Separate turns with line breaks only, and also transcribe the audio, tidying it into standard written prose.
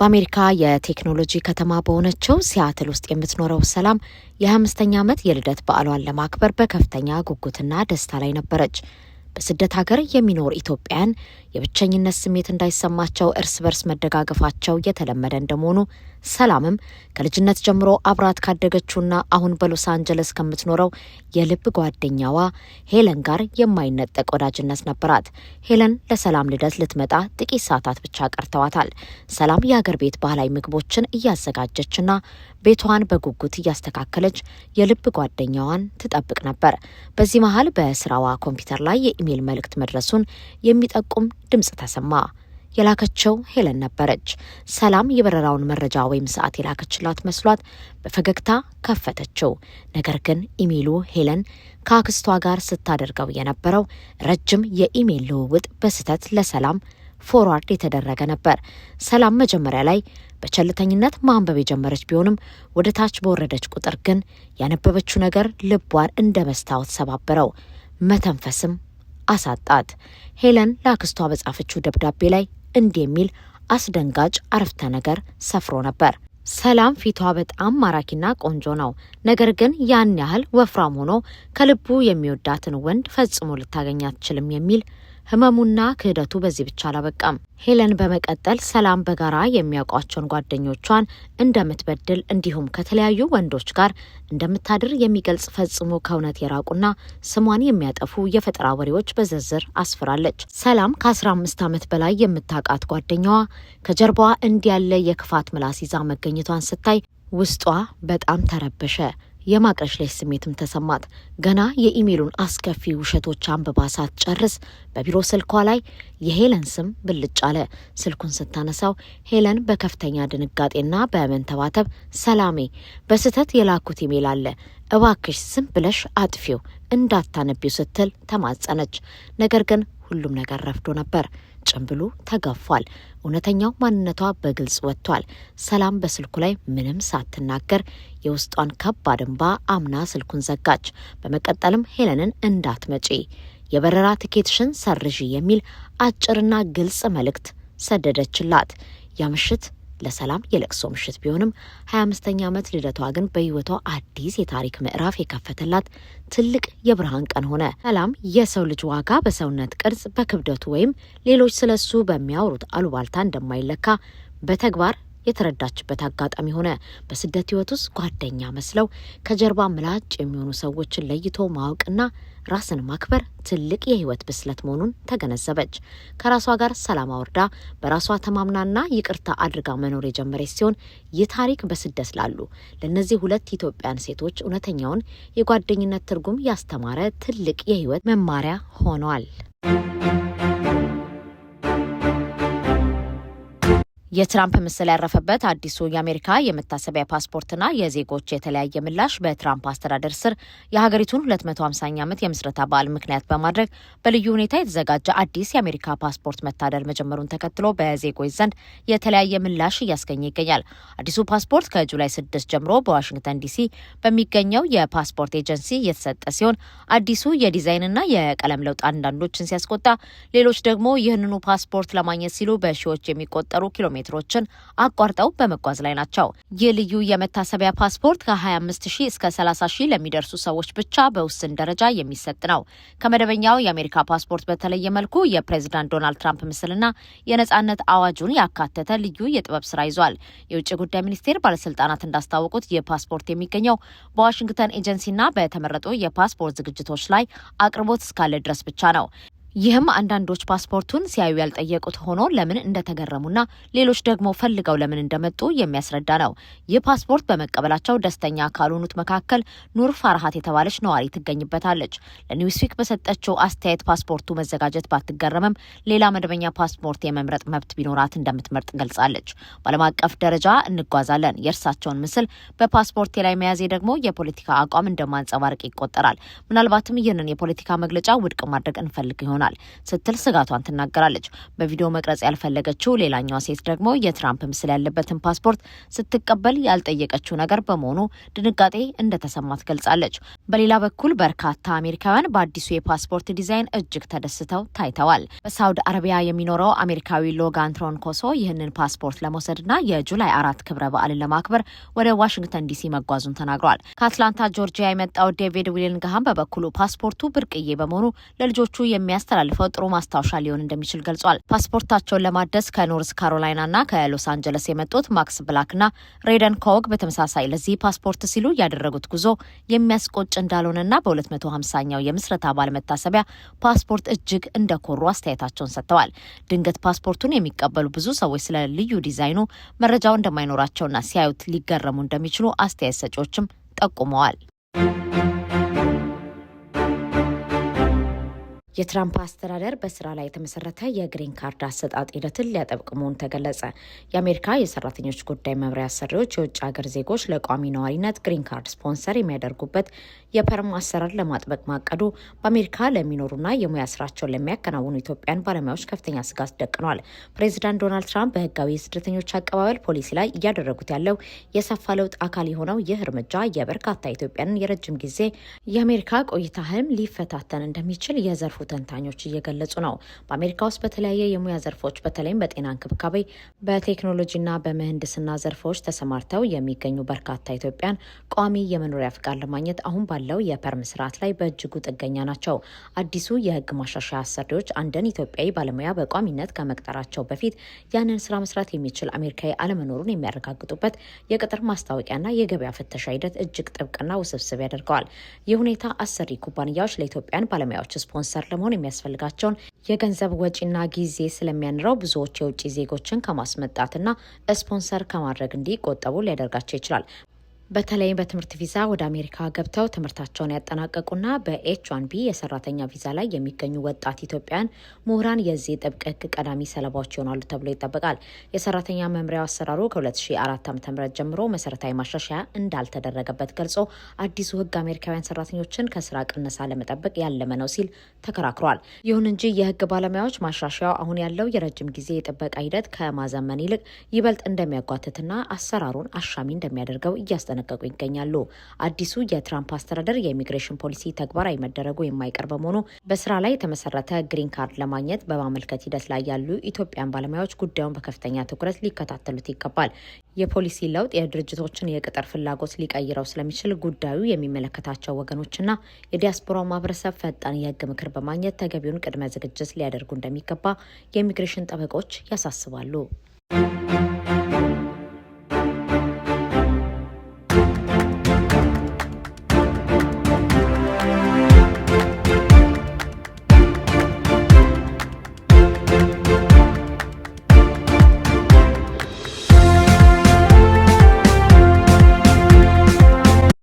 በአሜሪካ የቴክኖሎጂ ከተማ በሆነችው ሲያትል ውስጥ የምትኖረው ሰላም የ25ኛ ዓመት የልደት በዓሏን ለማክበር በከፍተኛ ጉጉትና ደስታ ላይ ነበረች። በስደት ሀገር የሚኖር ኢትዮጵያን የብቸኝነት ስሜት እንዳይሰማቸው እርስ በርስ መደጋገፋቸው የተለመደ እንደመሆኑ ሰላምም ከልጅነት ጀምሮ አብራት ካደገችውና አሁን በሎስ አንጀለስ ከምትኖረው የልብ ጓደኛዋ ሄለን ጋር የማይነጠቅ ወዳጅነት ነበራት። ሄለን ለሰላም ልደት ልትመጣ ጥቂት ሰዓታት ብቻ ቀርተዋታል። ሰላም የሀገር ቤት ባህላዊ ምግቦችን እያዘጋጀችና ቤቷን በጉጉት እያስተካከለች የልብ ጓደኛዋን ትጠብቅ ነበር። በዚህ መሀል በስራዋ ኮምፒውተር ላይ የኢሜል መልእክት መድረሱን የሚጠቁም ድምጽ ተሰማ። የላከችው ሄለን ነበረች። ሰላም የበረራውን መረጃ ወይም ሰዓት የላከችላት መስሏት በፈገግታ ከፈተችው። ነገር ግን ኢሜሉ ሄለን ከአክስቷ ጋር ስታደርገው የነበረው ረጅም የኢሜል ልውውጥ በስህተት ለሰላም ፎርዋርድ የተደረገ ነበር። ሰላም መጀመሪያ ላይ በቸልተኝነት ማንበብ የጀመረች ቢሆንም ወደ ታች በወረደች ቁጥር ግን ያነበበችው ነገር ልቧን እንደ መስታወት ሰባበረው፣ መተንፈስም አሳጣት። ሄለን ለአክስቷ በጻፈችው ደብዳቤ ላይ እንዲህ የሚል አስደንጋጭ አረፍተ ነገር ሰፍሮ ነበር። ሰላም ፊቷ በጣም ማራኪና ቆንጆ ነው፣ ነገር ግን ያን ያህል ወፍራም ሆኖ ከልቡ የሚወዳትን ወንድ ፈጽሞ ልታገኝ አትችልም የሚል ህመሙና ክህደቱ በዚህ ብቻ አላበቃም። ሄለን በመቀጠል ሰላም በጋራ የሚያውቋቸውን ጓደኞቿን እንደምትበድል እንዲሁም ከተለያዩ ወንዶች ጋር እንደምታድር የሚገልጽ ፈጽሞ ከእውነት የራቁና ስሟን የሚያጠፉ የፈጠራ ወሬዎች በዝርዝር አስፍራለች። ሰላም ከ15 ዓመት በላይ የምታውቃት ጓደኛዋ ከጀርባዋ እንዲያለ የክፋት ምላስ ይዛ መገኘቷን ስታይ ውስጧ በጣም ተረበሸ። የማቅለሽለሽ ስሜትም ተሰማት። ገና የኢሜሉን አስከፊ ውሸቶች አንብባ ሳትጨርስ በቢሮ ስልኳ ላይ የሄለን ስም ብልጭ አለ። ስልኩን ስታነሳው ሄለን በከፍተኛ ድንጋጤና በመንተባተብ ሰላሜ፣ በስህተት የላኩት ኢሜል አለ፣ እባክሽ ዝም ብለሽ አጥፊው እንዳታነቢው ስትል ተማጸነች። ነገር ግን ሁሉም ነገር ረፍዶ ነበር። ጭንብሉ ተገፏል። እውነተኛው ማንነቷ በግልጽ ወጥቷል። ሰላም በስልኩ ላይ ምንም ሳትናገር የውስጧን ከባድ እንባ አምና ስልኩን ዘጋች። በመቀጠልም ሄለንን እንዳትመጪ፣ የበረራ ትኬትሽን ሰርዢ የሚል አጭርና ግልጽ መልእክት ሰደደችላት። ያ ምሽት ለሰላም የለቅሶ ምሽት ቢሆንም 25ኛ ዓመት ልደቷ ግን በህይወቷ አዲስ የታሪክ ምዕራፍ የከፈተላት ትልቅ የብርሃን ቀን ሆነ። ሰላም የሰው ልጅ ዋጋ በሰውነት ቅርጽ፣ በክብደቱ ወይም ሌሎች ስለሱ በሚያወሩት አሉባልታ እንደማይለካ በተግባር የተረዳችበት አጋጣሚ ሆነ። በስደት ህይወት ውስጥ ጓደኛ መስለው ከጀርባ ምላጭ የሚሆኑ ሰዎችን ለይቶ ማወቅና ራስን ማክበር ትልቅ የህይወት ብስለት መሆኑን ተገነዘበች። ከራሷ ጋር ሰላም አውርዳ በራሷ ተማምናና ይቅርታ አድርጋ መኖር የጀመረች ሲሆን ይህ ታሪክ በስደት ላሉ ለእነዚህ ሁለት ኢትዮጵያን ሴቶች እውነተኛውን የጓደኝነት ትርጉም ያስተማረ ትልቅ የህይወት መማሪያ ሆኗል። የትራምፕ ምስል ያረፈበት አዲሱ የአሜሪካ የመታሰቢያ ፓስፖርትና የዜጎች የተለያየ ምላሽ በትራምፕ አስተዳደር ስር የሀገሪቱን 250ኛ ዓመት የምስረታ በዓል ምክንያት በማድረግ በልዩ ሁኔታ የተዘጋጀ አዲስ የአሜሪካ ፓስፖርት መታደል መጀመሩን ተከትሎ በዜጎች ዘንድ የተለያየ ምላሽ እያስገኘ ይገኛል። አዲሱ ፓስፖርት ከጁላይ 6 ጀምሮ በዋሽንግተን ዲሲ በሚገኘው የፓስፖርት ኤጀንሲ የተሰጠ ሲሆን አዲሱ የዲዛይንና የቀለም ለውጥ አንዳንዶችን ሲያስቆጣ፣ ሌሎች ደግሞ ይህንኑ ፓስፖርት ለማግኘት ሲሉ በሺዎች የሚቆጠሩ ኪሎሜትሮችን አቋርጠው በመጓዝ ላይ ናቸው። ይህ ልዩ የመታሰቢያ ፓስፖርት ከ25,000 እስከ 30,000 ለሚደርሱ ሰዎች ብቻ በውስን ደረጃ የሚሰጥ ነው። ከመደበኛው የአሜሪካ ፓስፖርት በተለየ መልኩ የፕሬዝዳንት ዶናልድ ትራምፕ ምስልና የነጻነት አዋጁን ያካተተ ልዩ የጥበብ ስራ ይዟል። የውጭ ጉዳይ ሚኒስቴር ባለስልጣናት እንዳስታወቁት ይህ ፓስፖርት የሚገኘው በዋሽንግተን ኤጀንሲና በተመረጡ የፓስፖርት ዝግጅቶች ላይ አቅርቦት እስካለ ድረስ ብቻ ነው። ይህም አንዳንዶች ፓስፖርቱን ሲያዩ ያልጠየቁት ሆኖ ለምን እንደተገረሙና ሌሎች ደግሞ ፈልገው ለምን እንደመጡ የሚያስረዳ ነው። ይህ ፓስፖርት በመቀበላቸው ደስተኛ ካልሆኑት መካከል ኑር ፋርሃት የተባለች ነዋሪ ትገኝበታለች። ለኒውስዊክ በሰጠችው አስተያየት ፓስፖርቱ መዘጋጀት ባትገረምም ሌላ መደበኛ ፓስፖርት የመምረጥ መብት ቢኖራት እንደምትመርጥ ገልጻለች። በዓለም አቀፍ ደረጃ እንጓዛለን፣ የእርሳቸውን ምስል በፓስፖርቴ ላይ መያዜ ደግሞ የፖለቲካ አቋም እንደማንጸባረቅ ይቆጠራል። ምናልባትም ይህንን የፖለቲካ መግለጫ ውድቅ ማድረግ እንፈልግ ይሆናል ይሆናል ስትል ስጋቷን ትናገራለች። በቪዲዮ መቅረጽ ያልፈለገችው ሌላኛዋ ሴት ደግሞ የትራምፕ ምስል ያለበትን ፓስፖርት ስትቀበል ያልጠየቀችው ነገር በመሆኑ ድንጋጤ እንደተሰማት ገልጻለች። በሌላ በኩል በርካታ አሜሪካውያን በአዲሱ የፓስፖርት ዲዛይን እጅግ ተደስተው ታይተዋል። በሳውዲ አረቢያ የሚኖረው አሜሪካዊ ሎጋን ትሮንኮሶ ይህንን ፓስፖርት ለመውሰድና የጁላይ 4 ክብረ በዓልን ለማክበር ወደ ዋሽንግተን ዲሲ መጓዙን ተናግሯል። ከአትላንታ ጆርጂያ የመጣው ዴቪድ ዊሊንግሃም በበኩሉ ፓስፖርቱ ብርቅዬ በመሆኑ ለልጆቹ የሚያስተላልፈው ጥሩ ማስታወሻ ሊሆን እንደሚችል ገልጿል። ፓስፖርታቸውን ለማደስ ከኖርዝ ካሮላይናና ከሎስ አንጀለስ የመጡት ማክስ ብላክና ሬደን ኮግ በተመሳሳይ ለዚህ ፓስፖርት ሲሉ ያደረጉት ጉዞ የሚያስቆጭ እንዳልሆነና በ250ኛው የምስረታ በዓል መታሰቢያ ፓስፖርት እጅግ እንደኮሩ አስተያየታቸውን ሰጥተዋል። ድንገት ፓስፖርቱን የሚቀበሉ ብዙ ሰዎች ስለ ልዩ ዲዛይኑ መረጃው እንደማይኖራቸውና ሲያዩት ሊገረሙ እንደሚችሉ አስተያየት ሰጪዎችም ጠቁመዋል። የትራምፕ አስተዳደር በስራ ላይ የተመሰረተ የግሪን ካርድ አሰጣጥ ሂደትን ሊያጠብቅ መሆኑ ተገለጸ። የአሜሪካ የሰራተኞች ጉዳይ መምሪያ አሰሪዎች የውጭ ሀገር ዜጎች ለቋሚ ነዋሪነት ግሪን ካርድ ስፖንሰር የሚያደርጉበት የፐርም አሰራር ለማጥበቅ ማቀዱ በአሜሪካ ለሚኖሩና የሙያ ስራቸውን ለሚያከናውኑ ኢትዮጵያን ባለሙያዎች ከፍተኛ ስጋት ደቅኗል። ፕሬዚዳንት ዶናልድ ትራምፕ በህጋዊ የስደተኞች አቀባበል ፖሊሲ ላይ እያደረጉት ያለው የሰፋ ለውጥ አካል የሆነው ይህ እርምጃ የበርካታ ኢትዮጵያንን የረጅም ጊዜ የአሜሪካ ቆይታ ህልም ሊፈታተን እንደሚችል የዘርፉ ተንታኞች እየገለጹ ነው። በአሜሪካ ውስጥ በተለያየ የሙያ ዘርፎች በተለይም በጤና እንክብካቤ፣ በቴክኖሎጂና በምህንድስና ዘርፎች ተሰማርተው የሚገኙ በርካታ ኢትዮጵያን ቋሚ የመኖሪያ ፍቃድ ለማግኘት አሁን ባለው የፐርም ስርዓት ላይ በእጅጉ ጥገኛ ናቸው። አዲሱ የህግ ማሻሻያ አሰሪዎች አንድን ኢትዮጵያዊ ባለሙያ በቋሚነት ከመቅጠራቸው በፊት ያንን ስራ መስራት የሚችል አሜሪካዊ አለመኖሩን የሚያረጋግጡበት የቅጥር ማስታወቂያና የገበያ ፍተሻ ሂደት እጅግ ጥብቅና ውስብስብ ያደርገዋል። ይህ ሁኔታ አሰሪ ኩባንያዎች ለኢትዮጵያን ባለሙያዎች ስፖንሰር ለመሆን የሚያስፈልጋቸውን የገንዘብ ወጪና ጊዜ ስለሚያንረው ብዙዎች የውጭ ዜጎችን ከማስመጣትና ስፖንሰር ከማድረግ እንዲቆጠቡ ሊያደርጋቸው ይችላል። በተለይም በትምህርት ቪዛ ወደ አሜሪካ ገብተው ትምህርታቸውን ያጠናቀቁና በኤች1ቢ የሰራተኛ ቪዛ ላይ የሚገኙ ወጣት ኢትዮጵያውያን ምሁራን የዚህ ጥብቅ ህግ ቀዳሚ ሰለባዎች ይሆናሉ ተብሎ ይጠበቃል። የሰራተኛ መምሪያው አሰራሩ ከ2004 ዓ.ም ጀምሮ መሰረታዊ ማሻሻያ እንዳልተደረገበት ገልጾ አዲሱ ህግ አሜሪካውያን ሰራተኞችን ከስራ ቅነሳ ለመጠበቅ ያለመ ነው ሲል ተከራክሯል። ይሁን እንጂ የህግ ባለሙያዎች ማሻሻያው አሁን ያለው የረጅም ጊዜ የጥበቃ ሂደት ከማዘመን ይልቅ ይበልጥ እንደሚያጓትትና አሰራሩን አሻሚ እንደሚያደርገው እያስጠነቀቁ ይገኛሉ። አዲሱ የትራምፕ አስተዳደር የኢሚግሬሽን ፖሊሲ ተግባራዊ መደረጉ የማይቀር በመሆኑ በስራ ላይ የተመሰረተ ግሪን ካርድ ለማግኘት በማመልከት ሂደት ላይ ያሉ ኢትዮጵያን ባለሙያዎች ጉዳዩን በከፍተኛ ትኩረት ሊከታተሉት ይገባል። የፖሊሲ ለውጥ የድርጅቶችን የቅጥር ፍላጎት ሊቀይረው ስለሚችል ጉዳዩ የሚመለከታቸው ወገኖችና የዲያስፖራው ማህበረሰብ ፈጣን የህግ ምክር በማግኘት ተገቢውን ቅድመ ዝግጅት ሊያደርጉ እንደሚገባ የኢሚግሬሽን ጠበቆች ያሳስባሉ።